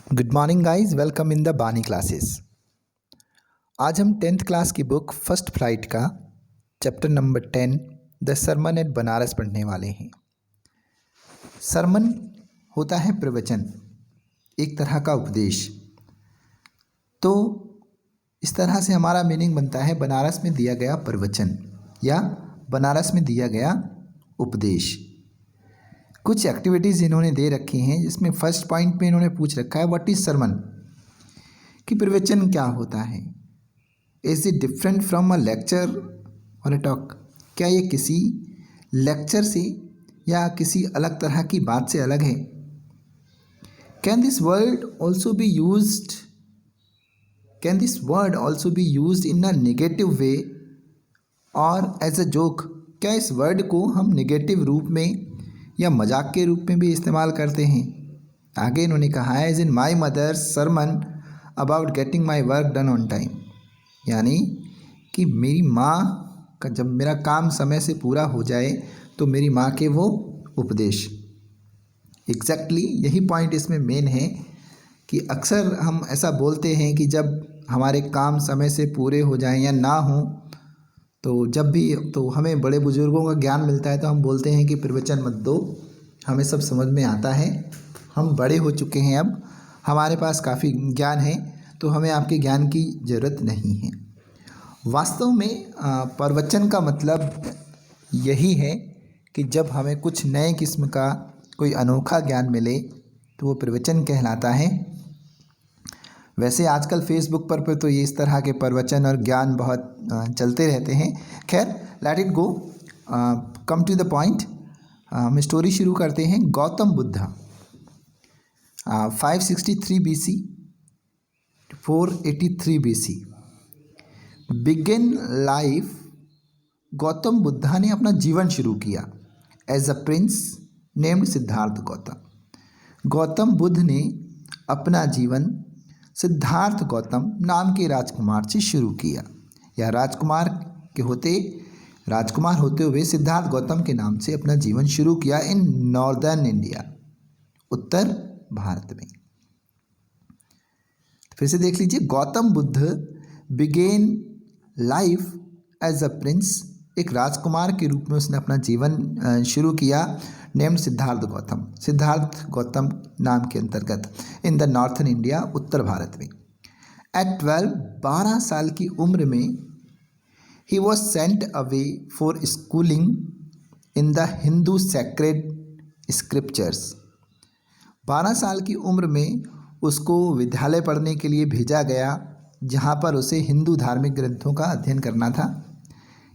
Good morning guys, welcome in the Bani classes. आज हम 10th class की बुक फर्स्ट फ्लाइट का chapter number 10 the sermon at Benares पढ़ने वाले हैं। सरमन होता है प्रवचन, एक तरह का उपदेश। तो इस तरह से हमारा मीनिंग बनता है बनारस में दिया गया प्रवचन या बनारस में दिया गया उपदेश। कुछ एक्टिविटीज़ इन्होंने दे रखी हैं, जिसमें फर्स्ट पॉइंट पे इन्होंने पूछ रखा है व्हाट इज़ सरमन, कि प्रवचन क्या होता है। Is it different from a lecture और अ टॉक, क्या ये किसी लेक्चर से या किसी अलग तरह की बात से अलग है। Can this word also be used in a negative way और एज अ जोक, क्या इस वर्ड को हम नेगेटिव रूप में या मजाक के रूप में भी इस्तेमाल करते हैं। आगे इन्होंने कहा है as in my mother's sermon about getting my work done on time, यानी कि मेरी माँ का जब मेरा काम समय से पूरा हो जाए तो मेरी माँ के वो उपदेश। एग्जैक्टली यही पॉइंट इसमें मेन है कि अक्सर हम ऐसा बोलते हैं कि जब हमारे काम समय से पूरे हो जाएं या ना हो, तो जब भी तो हमें बड़े बुजुर्गों का ज्ञान मिलता है तो हम बोलते हैं कि प्रवचन मत दो, हमें सब समझ में आता है, हम बड़े हो चुके हैं, अब हमारे पास काफ़ी ज्ञान है, तो हमें आपके ज्ञान की ज़रूरत नहीं है। वास्तव में प्रवचन का मतलब यही है कि जब हमें कुछ नए किस्म का कोई अनोखा ज्ञान मिले तो वो प्रवचन कहलाता है। वैसे आजकल फेसबुक पर तो ये इस तरह के प्रवचन और ज्ञान बहुत चलते रहते हैं। खैर, let it go, come to the point. हम स्टोरी शुरू करते हैं। Gautam Buddha 563 BC 483 BC begin life. Gautam Buddha ने अपना जीवन शुरू किया as a prince named Siddhartha Gautam. Gautam Buddha ने अपना जीवन सिद्धार्थ गौतम नाम के राजकुमार से शुरू किया, या राजकुमार होते हुए सिद्धार्थ गौतम के नाम से अपना जीवन शुरू किया इन नॉर्दर्न इंडिया, उत्तर भारत में। फिर से देख लीजिए, Gautam Buddha began life as a prince, एक राजकुमार के रूप में उसने अपना जीवन शुरू किया, नेम्ड सिद्धार्थ गौतम नाम के अंतर्गत, इन द नॉर्थन इंडिया, उत्तर भारत में। एट 12 साल की उम्र में he was sent away for schooling in the Hindu sacred scriptures. 12 साल की उम्र में उसको विद्यालय पढ़ने के लिए भेजा गया, जहाँ पर उसे हिंदू धार्मिक ग्रंथों का अध्ययन करना था।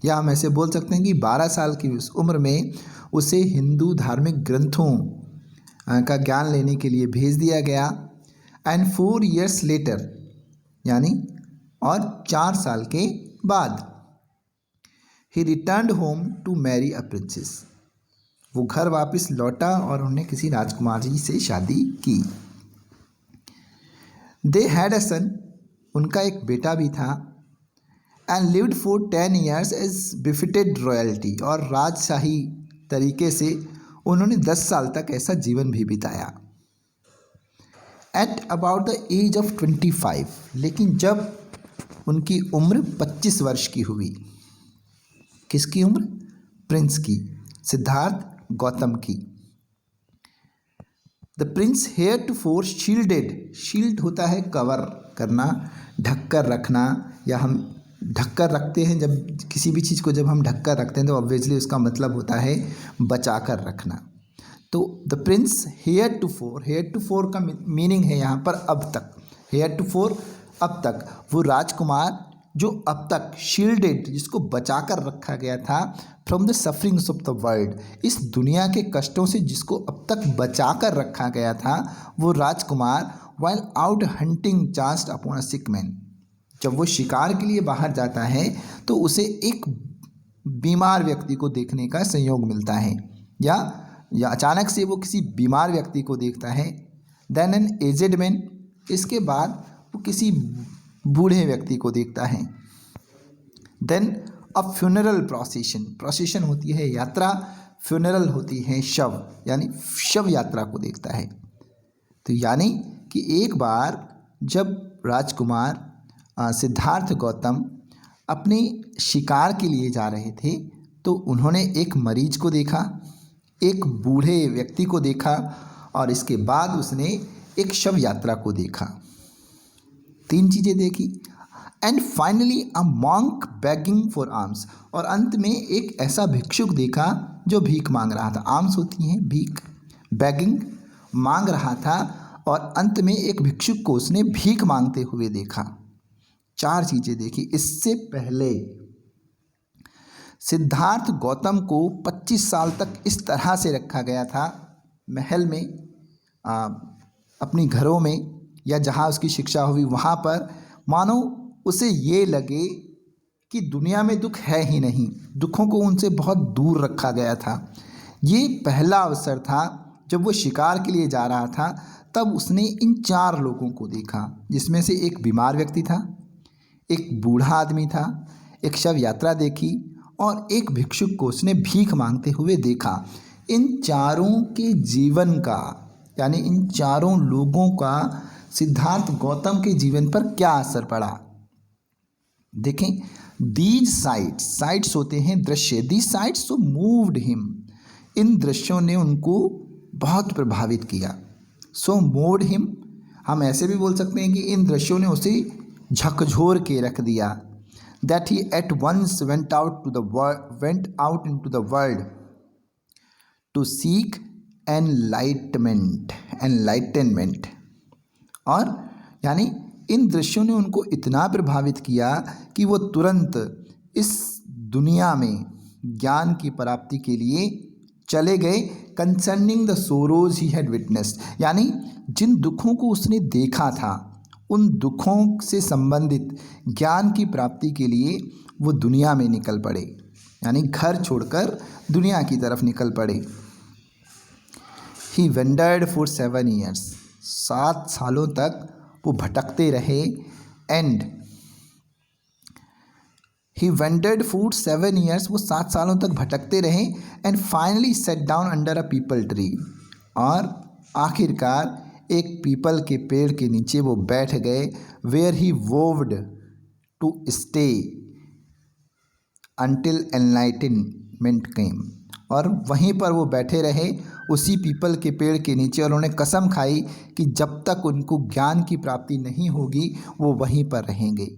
या हम ऐसे बोल सकते हैं कि 12 साल की उस उम्र में उसे हिंदू धार्मिक ग्रंथों का ज्ञान लेने के लिए भेज दिया गया। एंड 4 years लेटर, यानी और 4 साल के बाद, he returned home to marry a princess, वो घर वापस लौटा और उन्होंने किसी राजकुमारी से शादी की। दे हैड अ सन, उनका एक बेटा भी था। And lived for 10 years as befitted royalty, और राजशाही तरीके से उन्होंने 10 साल तक ऐसा जीवन भी बिताया। At about the age of 25, लेकिन जब उनकी उम्र 25 वर्ष की हुई, किसकी उम्र? प्रिंस की, सिद्धार्थ गौतम की। The prince heir to four shielded, shield होता है कवर करना, ढककर रखना, या हम ढककर रखते हैं जब किसी भी चीज़ को जब हम ढककर रखते हैं तो ऑब्वियसली उसका मतलब होता है बचा कर रखना। तो the prince heir to four का मीनिंग है यहाँ पर अब तक, हेयर टू फोर अब तक, वो राजकुमार जो अब तक शील्डेड, जिसको बचा कर रखा गया था, from the sufferings of the world, इस दुनिया के कष्टों से जिसको अब तक बचा कर रखा गया था, वो राजकुमार while out hunting chanced upon a sick man, जब वो शिकार के लिए बाहर जाता है तो उसे एक बीमार व्यक्ति को देखने का संयोग मिलता है, या अचानक से वो किसी बीमार व्यक्ति को देखता है। देन एन एजेड मैन, इसके बाद वो किसी बूढ़े व्यक्ति को देखता है। देन अ फ्यूनरल प्रोसेशन होती है यात्रा, फ्यूनरल होती है शव, यानी शव यात्रा को देखता है। तो यानी कि एक बार जब राजकुमार सिद्धार्थ गौतम अपने शिकार के लिए जा रहे थे तो उन्होंने एक मरीज को देखा, एक बूढ़े व्यक्ति को देखा और इसके बाद उसने एक शव यात्रा को देखा। 3 चीज़ें देखी। And finally a monk begging for arms, और अंत में एक ऐसा भिक्षुक देखा जो भीख मांग रहा था। आर्म्स होती हैं भीख, बेगिंग मांग रहा था, और अंत में एक भिक्षुक को उसने भीख मांगते हुए देखा। 4 चीज़ें देखी। इससे पहले सिद्धार्थ गौतम को 25 साल तक इस तरह से रखा गया था महल में, अपनी घरों में या जहाँ उसकी शिक्षा हुई वहाँ पर, मानो उसे ये लगे कि दुनिया में दुख है ही नहीं, दुखों को उनसे बहुत दूर रखा गया था। ये पहला अवसर था जब वो शिकार के लिए जा रहा था, तब उसने इन 4 लोगों को देखा, जिसमें से एक बीमार व्यक्ति था, एक बूढ़ा आदमी था, एक शव यात्रा देखी और एक भिक्षुक को उसने भीख मांगते हुए देखा। इन चारों के जीवन का, यानी इन चारों लोगों का सिद्धार्थ गौतम के जीवन पर क्या असर पड़ा। देखें, दीज साइट्स होते हैं दृश्य, these sights so moved him, इन दृश्यों ने उनको बहुत प्रभावित किया। सो मूव्ड हिम, हम ऐसे भी बोल सकते हैं कि इन दृश्यों ने उसे झकझोर के रख दिया। That he at once went out into the world to seek enlightenment, और यानी इन दृश्यों ने उनको इतना प्रभावित किया कि वो तुरंत इस दुनिया में ज्ञान की प्राप्ति के लिए चले गए। Concerning the sorrows he had witnessed, यानी जिन दुखों को उसने देखा था उन दुखों से संबंधित ज्ञान की प्राप्ति के लिए वो दुनिया में निकल पड़े, यानी घर छोड़कर दुनिया की तरफ निकल पड़े। ही वेंडर्ड फॉर 7 years, 7 सालों तक वो भटकते रहे। And he wondered for 7 years, वो 7 सालों तक भटकते रहे। And finally set down under a people tree, और आखिरकार एक पीपल के पेड़ के नीचे वो बैठ गए। Where he vowed to stay until enlightenment came, और वहीं पर वो बैठे रहे उसी पीपल के पेड़ के नीचे, और उन्होंने कसम खाई कि जब तक उनको ज्ञान की प्राप्ति नहीं होगी वो वहीं पर रहेंगे।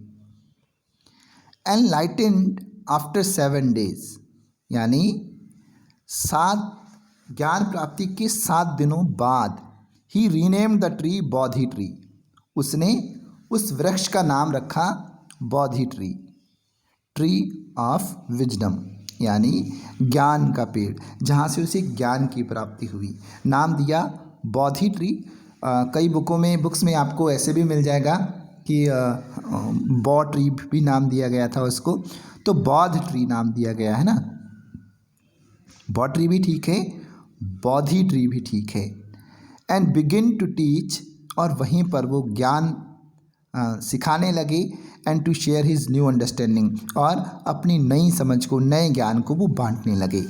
एनलाइटेंड आफ्टर 7 days, यानी 7 ज्ञान प्राप्ति के 7 दिनों बाद ही renamed the tree Bodhi tree, उसने उस वृक्ष का नाम रखा Bodhi tree, tree of wisdom, यानी ज्ञान का पेड़, जहाँ से उसे ज्ञान की प्राप्ति हुई। नाम दिया बोधि ट्री। कई बुक्स में आपको ऐसे भी मिल जाएगा कि बौ ट्री भी नाम दिया गया था उसको, तो बौद्ध ट्री नाम दिया गया है ना। बौ ट्री भी ठीक है, बोधि ट्री भी ठीक है। एंड बिगिन टू टीच, और वहीं पर वो ज्ञान सिखाने लगे। And to share his new understanding, और अपनी नई समझ को, नए ज्ञान को वो बांटने लगे।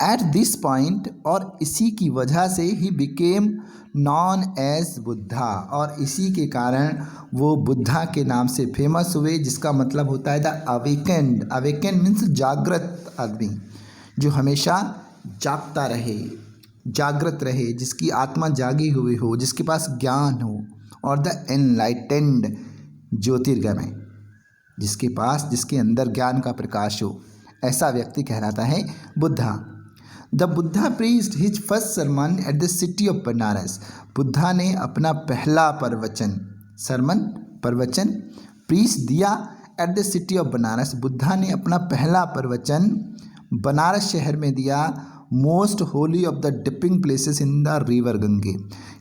एट दिस पॉइंट, और इसी की वजह से ही बिकेम नॉन एज बुद्धा, और इसी के कारण वो बुद्धा के नाम से फेमस हुए, जिसका मतलब होता है द अवेकेंड। अवेकेंड मीन्स जागृत आदमी, जो हमेशा जागता रहे, जागृत रहे, जिसकी आत्मा जागी हुई हो, जिसके पास ज्ञान हो। और द एनलाइटेंड, ज्योतिर्गमय, जिसके अंदर ज्ञान का प्रकाश हो, ऐसा व्यक्ति कहलाता है Buddha. The Buddha preached his first sermon at the city of Banaras, Buddha ने अपना पहला प्रवचन प्रीच दिया at the city of Banaras, Buddha ने अपना पहला प्रवचन बनारस शहर में दिया। Most Holi of the dipping places in the river Gange,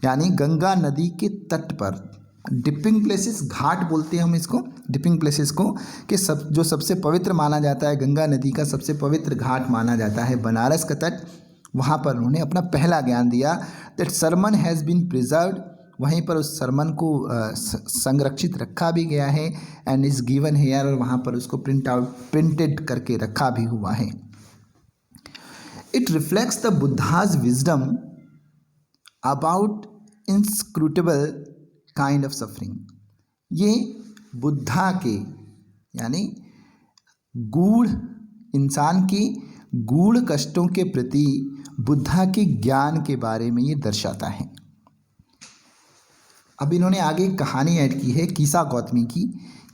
यानी गंगा नदी के तट पर। डिपिंग प्लेसेस, घाट बोलते हैं हम इसको, डिपिंग प्लेसेस को, कि जो सबसे पवित्र माना जाता है, गंगा नदी का सबसे पवित्र घाट माना जाता है बनारस का तट, वहाँ पर उन्होंने अपना पहला ज्ञान दिया। That sermon has been preserved, वहीं पर उस सरमन को संरक्षित रखा भी गया है। एंड इज़ गिवन हेयर, और वहाँ पर उसको प्रिंटेड करके रखा भी हुआ है। It reflects the Buddha's wisdom about inscrutable kind of suffering. ये बुद्धा के यानी गूढ़ इंसान के गूढ़ कष्टों के प्रति बुद्धा के ज्ञान के बारे में ये दर्शाता है। अब इन्होंने आगे कहानी ऐड की है कीसा गौतमी की।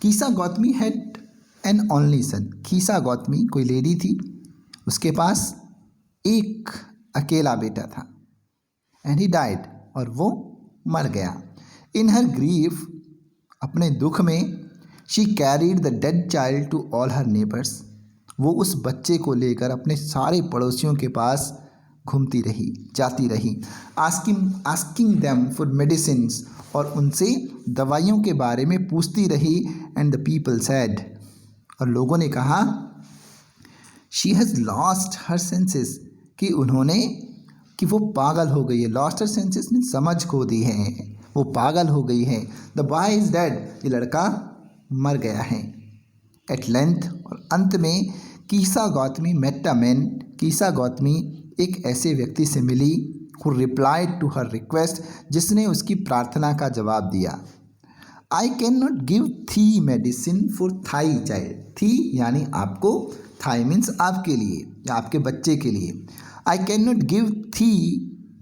Kisa Gautami had an only son. Kisa Gautami कोई लेडी थी, उसके पास एक अकेला बेटा था। एंड ही डाइड, और वो मर गया। इन हर ग्रीफ, अपने दुख में, she carried the dead child to all her neighbours. वो उस बच्चे को लेकर अपने सारे पड़ोसियों के पास घूमती रही, जाती रही। आस्किंग देम फॉर मेडिसिन्स, और उनसे दवाइयों के बारे में पूछती रही। एंड द पीपल सेड, और लोगों ने कहा, she has lost her senses, कि वो पागल हो गई है। लॉस्ट हर सेंसेस मीन समझ खो दी है, वो पागल हो गई है। द बॉय इज़ डेड, ये लड़का मर गया है। एट लेंथ, और अंत में, Kisa Gautami met a man. Kisa Gautami एक ऐसे व्यक्ति से मिली, who replied to her request, जिसने उसकी प्रार्थना का जवाब दिया। I can not give thee medicine for thy child. Thee यानी आपको, थाई मीन्स आपके लिए या आपके बच्चे के लिए। आई can not give thee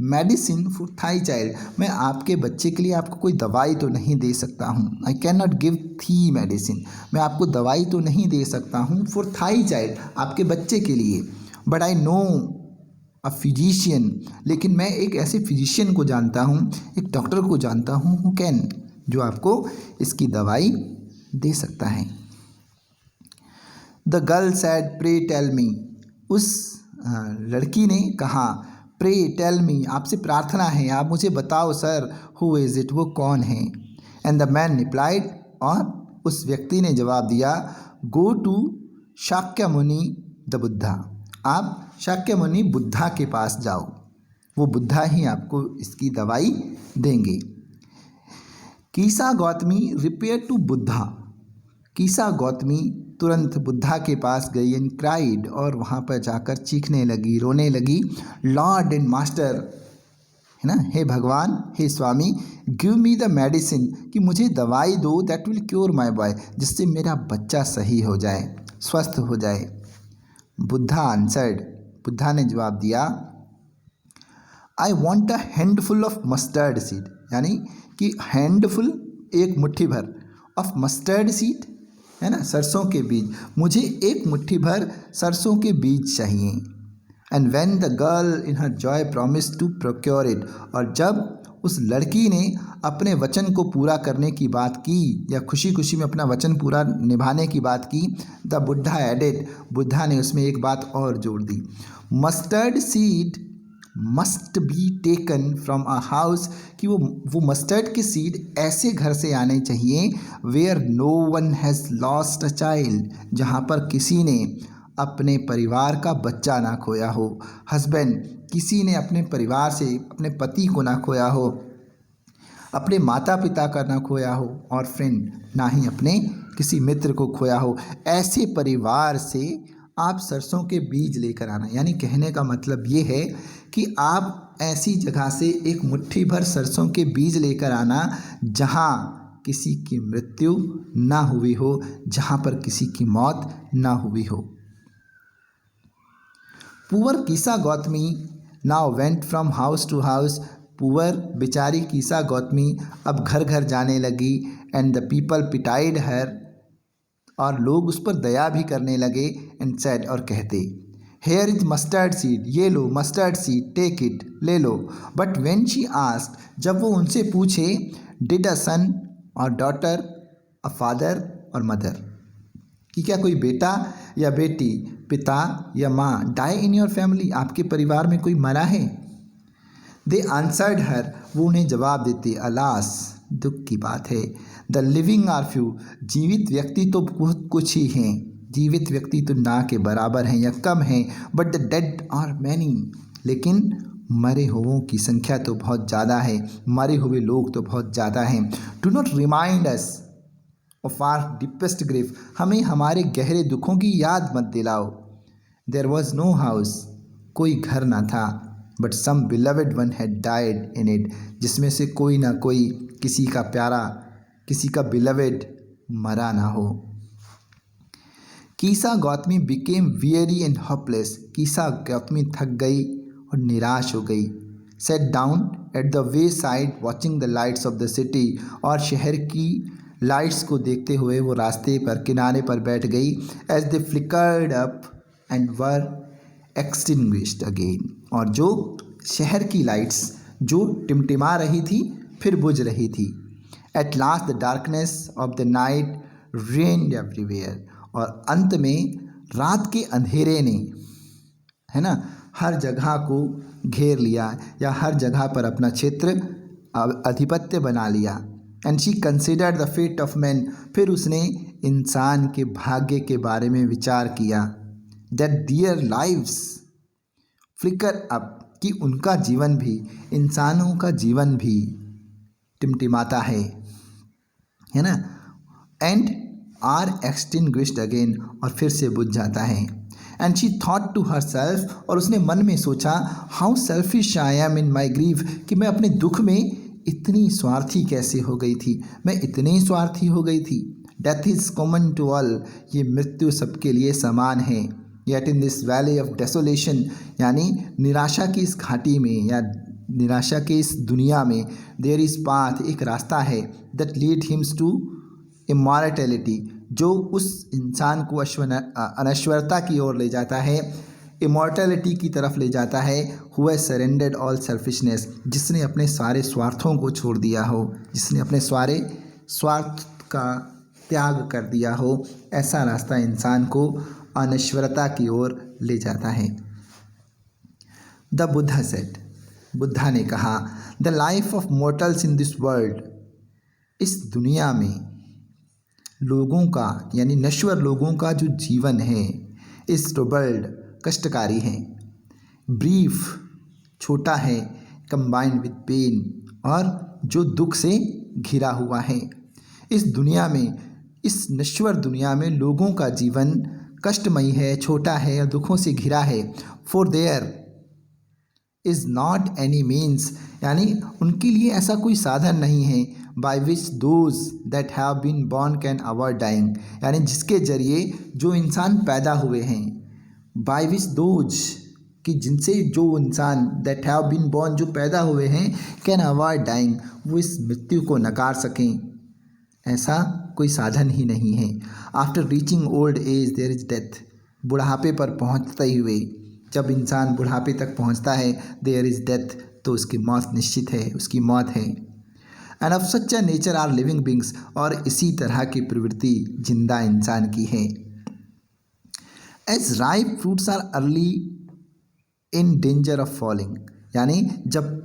medicine for thy child, मैं आपके बच्चे के लिए आपको कोई दवाई तो नहीं दे सकता हूँ। आई can not give thee medicine, मैं आपको दवाई तो नहीं दे सकता हूँ। फॉर थाई चाइल्ड, आपके बच्चे के लिए। But I know a physician, लेकिन मैं एक ऐसे फिजिशियन को जानता हूँ, एक डॉक्टर को जानता हूँ, हु कैन, जो आपको इसकी दवाई दे सकता है। The girl said, pray tell me. उस लड़की ने कहा, प्रे टेल मी, आपसे प्रार्थना है, आप मुझे बताओ सर, हु इज़ इट, वो कौन है। एंड द मैन रिप्लाइड, और उस व्यक्ति ने जवाब दिया, go to Shakyamuni the Buddha, आप शाक्यमुनि बुद्धा के पास जाओ, वो बुद्धा ही आपको इसकी दवाई देंगे। कीसा गौतमी रिपेयर टू बुद्धा। कीसा गौतमी तुरंत बुद्धा के पास गई। एंड क्राइड, और वहाँ पर जाकर चीखने लगी, रोने लगी। लॉर्ड एंड मास्टर, है ना, हे भगवान, हे स्वामी, गिव मी द मेडिसिन, कि मुझे दवाई दो, that will cure my boy, जिससे मेरा बच्चा सही हो जाए, स्वस्थ हो जाए। बुद्धा आंसर्ड, बुद्धा ने जवाब दिया, I want a handful of mustard seed, यानी कि हैंडफुल एक मुट्ठी भर, ऑफ मस्टर्ड सीड, है ना, सरसों के बीज, मुझे एक मुट्ठी भर सरसों के बीज चाहिए। And when the girl in her joy promise to procure it, और जब उस लड़की ने अपने वचन को पूरा करने की बात की, या खुशी खुशी में अपना वचन पूरा निभाने की बात की, द बुद्धा एडेड, बुद्धा ने उसमें एक बात और जोड़ दी, mustard seed must be taken from a house, कि वो मस्टर्ड के सीड ऐसे घर से आने चाहिए, where no one has lost a child, जहाँ पर किसी ने अपने परिवार का बच्चा ना खोया हो। हस्बैंड, किसी ने अपने परिवार से अपने पति को ना खोया हो, अपने माता पिता का ना खोया हो, और फ्रेंड, ना ही अपने किसी मित्र को खोया हो। ऐसे परिवार से आप सरसों के बीज लेकर आना, यानी कहने का मतलब ये है कि आप ऐसी जगह से एक मुट्ठी भर सरसों के बीज लेकर आना जहाँ किसी की मृत्यु ना हुई हो, जहाँ पर किसी की मौत ना हुई हो। Poor Kisa Gotami now went from house to house, poor बेचारी कीसा गौतमी अब घर घर जाने लगी। And the people pitied her, और लोग उस पर दया भी करने लगे। एंड सेड, और कहते, हेयर इज मस्टर्ड सीड, ये लो मस्टर्ड सीड, टेक इट, ले लो। बट व्हेन शी आस्क्ड, जब वो उनसे पूछे, डिड अ सन और डॉटर, अ फादर और मदर, कि क्या कोई बेटा या बेटी, पिता या माँ, डाई इन योर फैमिली, आपके परिवार में कोई मरा है। दे आंसर्ड हर, वो उन्हें जवाब देते, अलास, दुख की बात है, द लिविंग आर फ्यू, जीवित व्यक्ति तो बहुत कुछ ही हैं, जीवित व्यक्ति तो ना के बराबर हैं या कम हैं, but the dead are many, लेकिन मरे हुओं की संख्या तो बहुत ज़्यादा है, मरे हुए लोग तो बहुत ज़्यादा हैं। Do not remind us of our deepest grief, हमें हमारे गहरे दुखों की याद मत दिलाओ। देयर वॉज नो हाउस, कोई घर ना था। But some beloved one had died in it, जिसमें से कोई ना कोई, किसी का प्यारा, किसी का बिलवेड मरा ना हो। Kisa Gautami became weary and hopeless, Kisa Gautami थक गई और निराश हो गई। Sat down at the wayside watching the lights of the city, और शहर की लाइट्स को देखते हुए वो रास्ते पर किनारे पर बैठ गई। As they flickered up and were extinguished again, और जो शहर की लाइट्स जो टिमटिमा रही थी फिर बुझ रही थी। At last the darkness of the night reigned everywhere, और अंत में रात के अंधेरे ने, है ना, हर जगह को घेर लिया या हर जगह पर अपना क्षेत्र आधिपत्य बना लिया। And she considered the fate of man, फिर उसने इंसान के भाग्य के बारे में विचार किया। That their lives flicker up, कि उनका जीवन भी, इंसानों का जीवन भी टिमटिमाता है ना, एंड आर एक्सटिंग्विश्ड अगेन, और फिर से बुझ जाता है। And she thought to herself, और उसने मन में सोचा, how selfish I am in my grief, कि मैं अपने दुख में इतनी स्वार्थी कैसे हो गई थी, मैं इतनी स्वार्थी हो गई थी। Death is common to all, ये मृत्यु सबके लिए समान है। Yet in this valley of desolation, यानी निराशा की इस घाटी में या निराशा के इस दुनिया में, देयर इज़ पाथ, एक रास्ता है, that lead him to immortality, जो उस इंसान को अनश्वरता की ओर ले जाता है, इमॉर्टैलिटी की तरफ ले जाता है। Who has surrendered all selfishness, जिसने अपने सारे स्वार्थों को छोड़ दिया हो, जिसने अपने सारे स्वार्थ का त्याग कर दिया हो, ऐसा रास्ता इंसान को अनश्वरता की ओर ले जाता है। द बुद्धा सेड, बुद्धा ने कहा, the life of mortals in this world, इस दुनिया में लोगों का यानी नश्वर लोगों का जो जीवन है, इस ट्रबल्ड, कष्टकारी है, ब्रीफ, छोटा है, कंबाइंड विद पेन, और जो दुख से घिरा हुआ है। इस दुनिया में, इस नश्वर दुनिया में लोगों का जीवन कष्टमयी है, छोटा है और दुखों से घिरा है। For there is not any means, यानी उनके लिए ऐसा कोई साधन नहीं है, by which those that have been born can avoid dying, यानी जिसके जरिए जो इंसान पैदा हुए हैं, बाय विच दोज, कि जिनसे जो इंसान दैट हैव बीन बॉर्न, जो पैदा हुए हैं, कैन अवॉइड डाइंग, वो इस मृत्यु को नकार सकें, ऐसा कोई साधन ही नहीं है। After reaching old age there is death, बुढ़ापे पर पहुंचते हुए, जब इंसान बुढ़ापे तक पहुंचता है, देयर इज़ डेथ, तो उसकी मौत निश्चित है, उसकी मौत है। And of such a nature are living beings, और इसी तरह की प्रवृत्ति जिंदा इंसान की है। As ripe fruits are early in danger of falling, यानी जब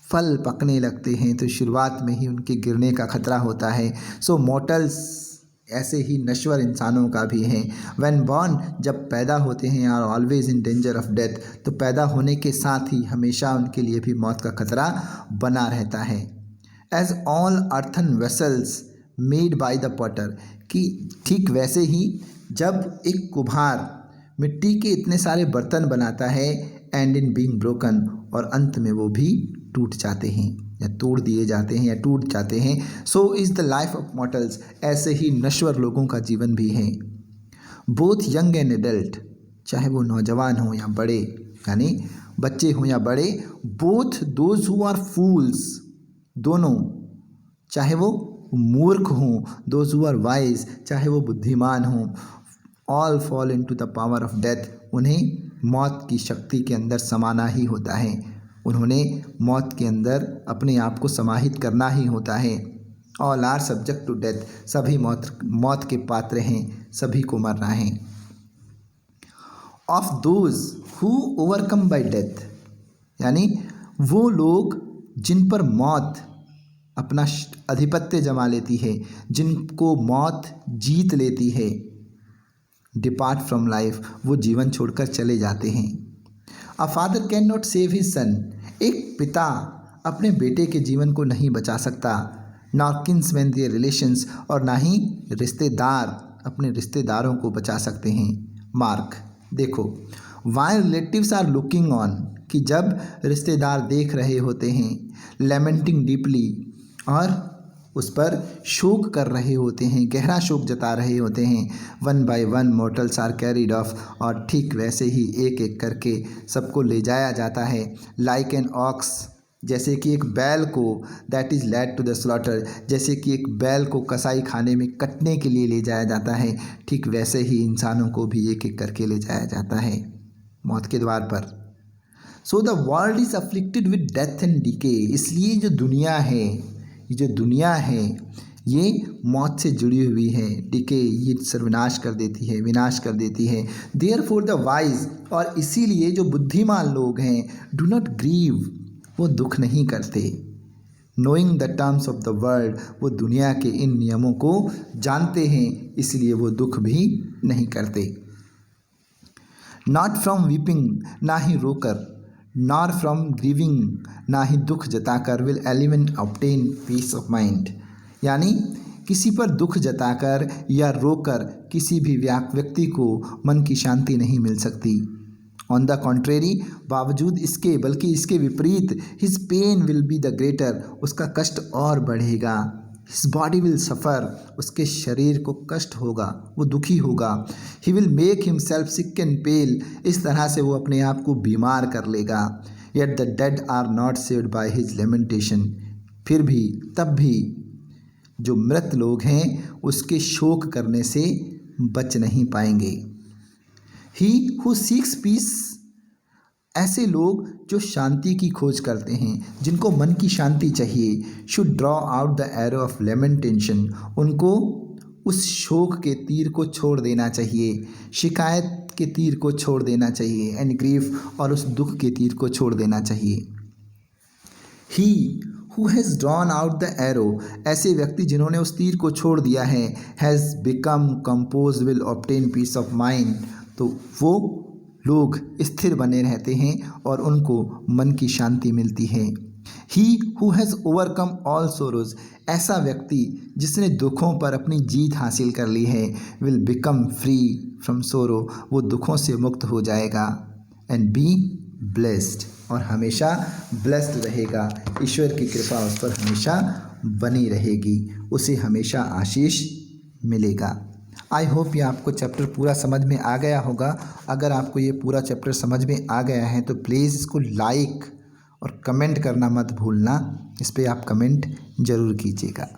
फल पकने लगते हैं तो शुरुआत में ही उनके गिरने का खतरा होता है। सो मॉर्टल्स, ऐसे ही नश्वर इंसानों का भी है। व्हेन बॉर्न, जब पैदा होते हैं, are always in danger of death, तो पैदा होने के साथ ही हमेशा उनके लिए भी मौत का खतरा बना रहता है। As all earthen vessels made by the potter, कि ठीक वैसे ही जब एक कुम्हार मिट्टी के इतने सारे बर्तन बनाता है, एंड इन बीइंग ब्रोकन, और अंत में वो भी टूट जाते हैं या तोड़ दिए जाते हैं या टूट जाते हैं। So is the life of mortals, ऐसे ही नश्वर लोगों का जीवन भी है। बोथ यंग एंड एडल्ट, चाहे वो नौजवान हो या बड़े, यानी बच्चे हों या बड़े, both those who are fools, दोनों, चाहे वो मूर्ख हों, दोज हु आर वाइज, चाहे वो बुद्धिमान हों, all fall into the power of death, उन्हें मौत की शक्ति के अंदर समाना ही होता है, उन्होंने मौत के अंदर अपने आप को समाहित करना ही होता है। All are subject to death, सभी मौत के पात्र हैं, सभी को मरना है। Of those who overcome by death, यानी वो लोग जिन पर मौत अपना आधिपत्य जमा लेती है, जिनको मौत जीत लेती है, डिपार्ट फ्रॉम लाइफ, वो जीवन छोड़कर चले जाते हैं। A father can not save his son, एक पिता अपने बेटे के जीवन को नहीं बचा सकता। नॉट किन्समैन देयर रिलेशंस, और ना ही रिश्तेदार अपने रिश्तेदारों को बचा सकते हैं। मार्क, देखो, while relatives are looking on, कि जब रिश्तेदार देख रहे होते हैं, लेमेंटिंग डीपली, और उस पर शोक कर रहे होते हैं, गहरा शोक जता रहे होते हैं, one by one mortals are carried off, और ठीक वैसे ही एक एक करके सबको ले जाया जाता है, लाइक एन ऑक्स, जैसे कि एक बैल को, that is led to the slaughter, जैसे कि एक बैल को कसाई खाने में कटने के लिए ले जाया जाता है, ठीक वैसे ही इंसानों को भी एक एक करके ले जाया जाता है मौत के द्वार पर। So the world is afflicted with death and decay, इसलिए जो दुनिया है, ये जो दुनिया है ये मौत से जुड़ी हुई है, डिके, ये सर्वनाश कर देती है, विनाश कर देती है। देयर फॉर द वाइज, और इसीलिए जो बुद्धिमान लोग हैं, डू नॉट ग्रीव, वो दुख नहीं करते, knowing the terms of the world, वो दुनिया के इन नियमों को जानते हैं, इसलिए वो दुख भी नहीं करते। नॉट फ्रॉम वीपिंग, ना ही रोकर, नॉर फ्रॉम ग्रीविंग, ना ही दुख जताकर, will element obtain peace of mind, यानी किसी पर दुख जताकर या रोकर किसी भी व्यक्ति को मन की शांति नहीं मिल सकती। ऑन द कॉन्ट्रेरी, बावजूद इसके, बल्कि इसके विपरीत, his pain will be the greater, उसका कष्ट और बढ़ेगा। हिज बॉडी विल सफ़र, उसके शरीर को कष्ट होगा, वो दुखी होगा। He will make himself sick and pale, इस तरह से वो अपने आप को बीमार कर लेगा। Yet the dead are not saved by his lamentation, फिर भी, तब भी जो मृत लोग हैं उसके शोक करने से बच नहीं पाएंगे। ही हु सीक्स पीस, ऐसे लोग जो शांति की खोज करते हैं, जिनको मन की शांति चाहिए, should draw out the arrow of lamentation, उनको उस शोक के तीर को छोड़ देना चाहिए, शिकायत के तीर को छोड़ देना चाहिए, एंड ग्रीफ, और उस दुख के तीर को छोड़ देना चाहिए। He who has drawn out the arrow, ऐसे व्यक्ति जिन्होंने उस तीर को छोड़ दिया है, has become compose, will obtain peace of mind, तो वो लोग स्थिर बने रहते हैं और उनको मन की शांति मिलती है। ही who has overcome all sorrows, ऐसा व्यक्ति जिसने दुखों पर अपनी जीत हासिल कर ली है, will become free from sorrow, वो दुखों से मुक्त हो जाएगा, एंड बी ब्लेस्ड, और हमेशा ब्लेस्ड रहेगा। ईश्वर की कृपा उस पर हमेशा बनी रहेगी, उसे हमेशा आशीष मिलेगा। आई होप ये आपको चैप्टर पूरा समझ में आ गया होगा। अगर आपको ये पूरा चैप्टर समझ में आ गया है तो प्लीज़ इसको लाइक और कमेंट करना मत भूलना, इस पर आप कमेंट ज़रूर कीजिएगा।